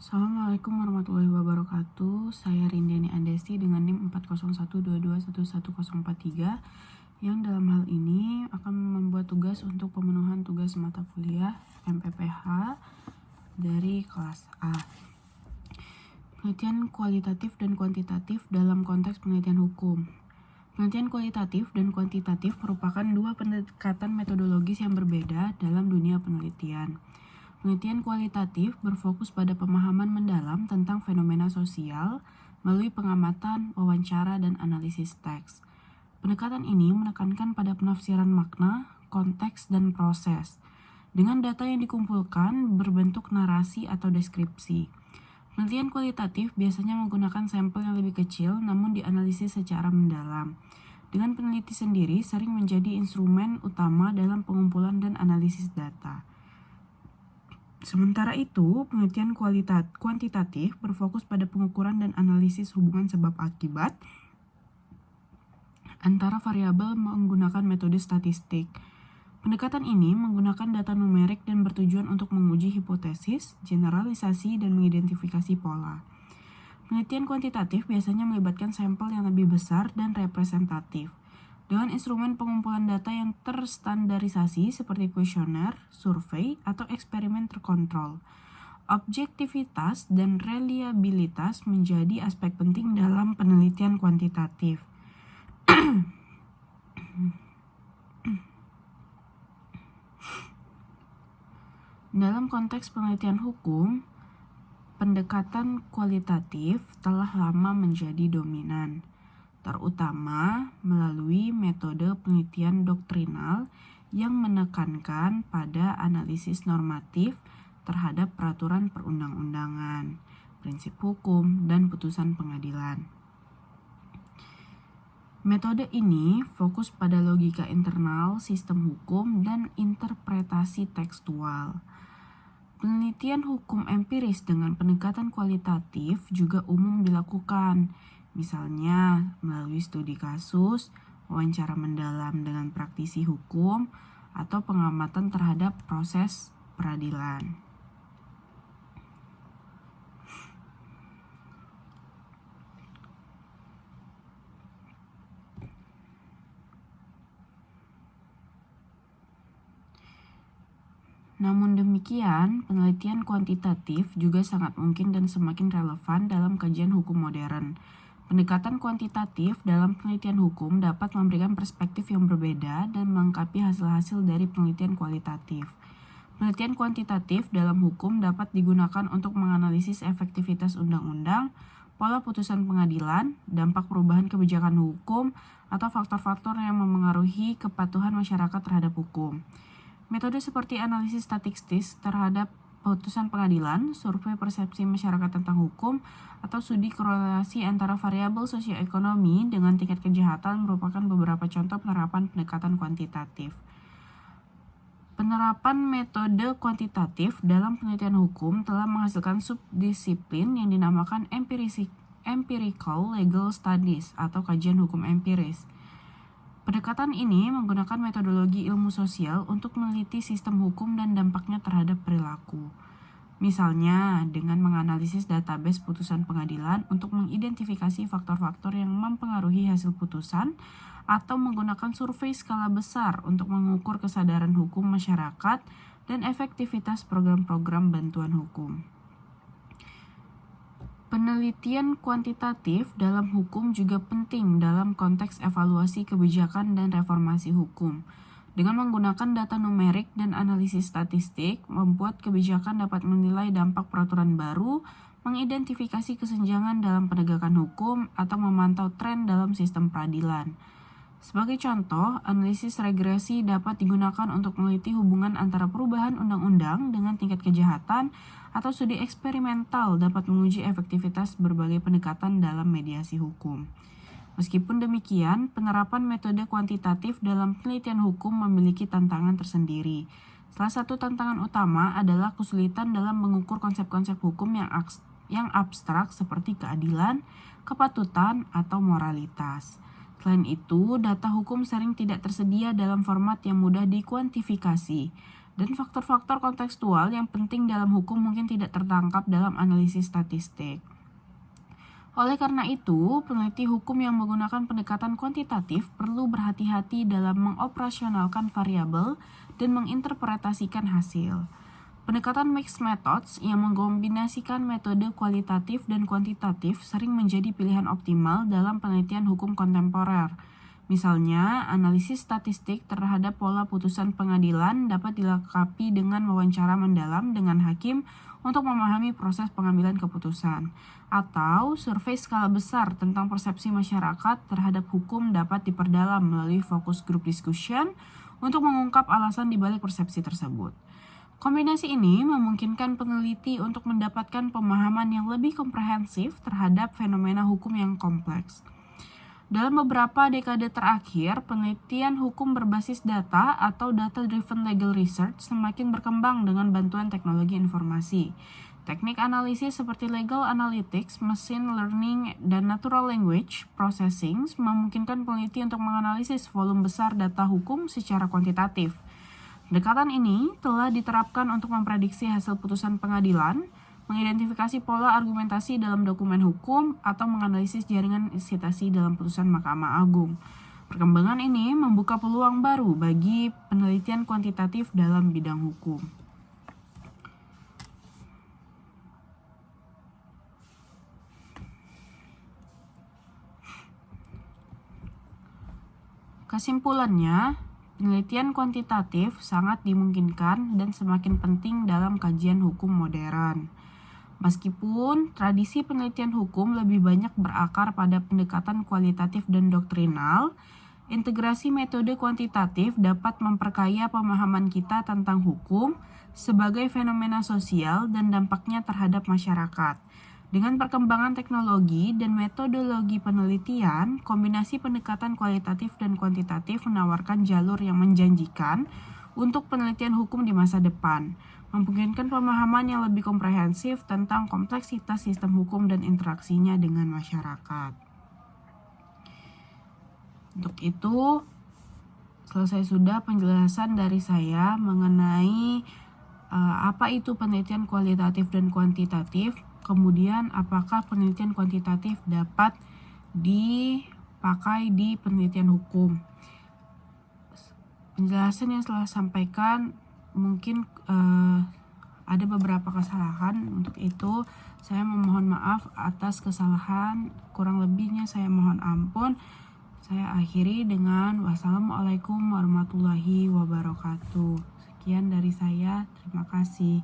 Assalamualaikum warahmatullahi wabarakatuh. Saya Rindeni Andesti dengan NIM 40122111043 yang dalam hal ini akan membuat tugas untuk pemenuhan tugas mata kuliah MPPH dari kelas A. Penelitian kualitatif dan kuantitatif dalam konteks penelitian hukum. Penelitian kualitatif dan kuantitatif merupakan dua pendekatan metodologis yang berbeda dalam dunia penelitian. Penelitian kualitatif berfokus pada pemahaman mendalam tentang fenomena sosial melalui pengamatan, wawancara, dan analisis teks. Pendekatan ini menekankan pada penafsiran makna, konteks, dan proses, dengan data yang dikumpulkan berbentuk narasi atau deskripsi. Penelitian kualitatif biasanya menggunakan sampel yang lebih kecil namun dianalisis secara mendalam. Dengan peneliti sendiri sering menjadi instrumen utama dalam pengumpulan dan analisis data. Sementara itu, penelitian kuantitatif berfokus pada pengukuran dan analisis hubungan sebab akibat antara variabel menggunakan metode statistik. Pendekatan ini menggunakan data numerik dan bertujuan untuk menguji hipotesis, generalisasi, dan mengidentifikasi pola. Penelitian kuantitatif biasanya melibatkan sampel yang lebih besar dan representatif, dengan instrumen pengumpulan data yang terstandarisasi seperti kuesioner, survei, atau eksperimen terkontrol. Objektivitas dan reliabilitas menjadi aspek penting dalam penelitian kuantitatif. Dalam konteks penelitian hukum, pendekatan kualitatif telah lama menjadi dominan, terutama melalui metode penelitian doktrinal yang menekankan pada analisis normatif terhadap peraturan perundang-undangan, prinsip hukum, dan putusan pengadilan. Metode ini fokus pada logika internal sistem hukum dan interpretasi tekstual. Penelitian hukum empiris dengan pendekatan kualitatif juga umum dilakukan, misalnya melalui studi kasus, wawancara mendalam dengan praktisi hukum, atau pengamatan terhadap proses peradilan. Namun demikian, penelitian kuantitatif juga sangat mungkin dan semakin relevan dalam kajian hukum modern. Pendekatan kuantitatif dalam penelitian hukum dapat memberikan perspektif yang berbeda dan melengkapi hasil-hasil dari penelitian kualitatif. Penelitian kuantitatif dalam hukum dapat digunakan untuk menganalisis efektivitas undang-undang, pola putusan pengadilan, dampak perubahan kebijakan hukum, atau faktor-faktor yang memengaruhi kepatuhan masyarakat terhadap hukum. Metode seperti analisis statistik terhadap putusan pengadilan, survei persepsi masyarakat tentang hukum, atau studi korelasi antara variabel sosioekonomi dengan tingkat kejahatan merupakan beberapa contoh penerapan pendekatan kuantitatif. Penerapan metode kuantitatif dalam penelitian hukum telah menghasilkan subdisiplin yang dinamakan empirical legal studies atau kajian hukum empiris. Pendekatan ini menggunakan metodologi ilmu sosial untuk meneliti sistem hukum dan dampaknya terhadap perilaku. Misalnya, dengan menganalisis database putusan pengadilan untuk mengidentifikasi faktor-faktor yang mempengaruhi hasil putusan, atau menggunakan survei skala besar untuk mengukur kesadaran hukum masyarakat dan efektivitas program-program bantuan hukum. Penelitian kuantitatif dalam hukum juga penting dalam konteks evaluasi kebijakan dan reformasi hukum. Dengan menggunakan data numerik dan analisis statistik, membuat kebijakan dapat menilai dampak peraturan baru, mengidentifikasi kesenjangan dalam penegakan hukum, atau memantau tren dalam sistem peradilan. Sebagai contoh, analisis regresi dapat digunakan untuk meneliti hubungan antara perubahan undang-undang dengan tingkat kejahatan, atau studi eksperimental dapat menguji efektivitas berbagai pendekatan dalam mediasi hukum. Meskipun demikian, penerapan metode kuantitatif dalam penelitian hukum memiliki tantangan tersendiri. Salah satu tantangan utama adalah kesulitan dalam mengukur konsep-konsep hukum yang abstrak seperti keadilan, kepatutan, atau moralitas. Selain itu, data hukum sering tidak tersedia dalam format yang mudah dikuantifikasi. dan faktor-faktor kontekstual yang penting dalam hukum mungkin tidak tertangkap dalam analisis statistik. Oleh karena itu, peneliti hukum yang menggunakan pendekatan kuantitatif perlu berhati-hati dalam mengoperasionalkan variabel dan menginterpretasikan hasil. Pendekatan mixed methods yang mengkombinasikan metode kualitatif dan kuantitatif sering menjadi pilihan optimal dalam penelitian hukum kontemporer. Misalnya, analisis statistik terhadap pola putusan pengadilan dapat dilengkapi dengan wawancara mendalam dengan hakim untuk memahami proses pengambilan keputusan. Atau, survei skala besar tentang persepsi masyarakat terhadap hukum dapat diperdalam melalui focus group discussion untuk mengungkap alasan dibalik persepsi tersebut. Kombinasi ini memungkinkan peneliti untuk mendapatkan pemahaman yang lebih komprehensif terhadap fenomena hukum yang kompleks. Dalam beberapa dekade terakhir, penelitian hukum berbasis data atau data-driven legal research semakin berkembang dengan bantuan teknologi informasi. Teknik analisis seperti legal analytics, machine learning, dan natural language processing memungkinkan peneliti untuk menganalisis volume besar data hukum secara kuantitatif. Pendekatan ini telah diterapkan untuk memprediksi hasil putusan pengadilan, mengidentifikasi pola argumentasi dalam dokumen hukum, atau menganalisis jaringan sitasi dalam putusan Mahkamah Agung. Perkembangan ini membuka peluang baru bagi penelitian kuantitatif dalam bidang hukum. Kesimpulannya, penelitian kuantitatif sangat dimungkinkan dan semakin penting dalam kajian hukum modern. Meskipun tradisi penelitian hukum lebih banyak berakar pada pendekatan kualitatif dan doktrinal, integrasi metode kuantitatif dapat memperkaya pemahaman kita tentang hukum sebagai fenomena sosial dan dampaknya terhadap masyarakat. Dengan perkembangan teknologi dan metodologi penelitian, kombinasi pendekatan kualitatif dan kuantitatif menawarkan jalur yang menjanjikan untuk penelitian hukum di masa depan, memungkinkan pemahaman yang lebih komprehensif tentang kompleksitas sistem hukum dan interaksinya dengan masyarakat. Untuk itu, selesai sudah penjelasan dari saya mengenai apa itu penelitian kualitatif dan kuantitatif. Kemudian, apakah penelitian kuantitatif dapat dipakai di penelitian hukum? Penjelasan yang telah sampaikan mungkin ada beberapa kesalahan. Untuk itu, saya memohon maaf atas kesalahan. Kurang lebihnya saya mohon ampun. Saya akhiri dengan wassalamualaikum warahmatullahi wabarakatuh. Sekian dari saya. Terima kasih.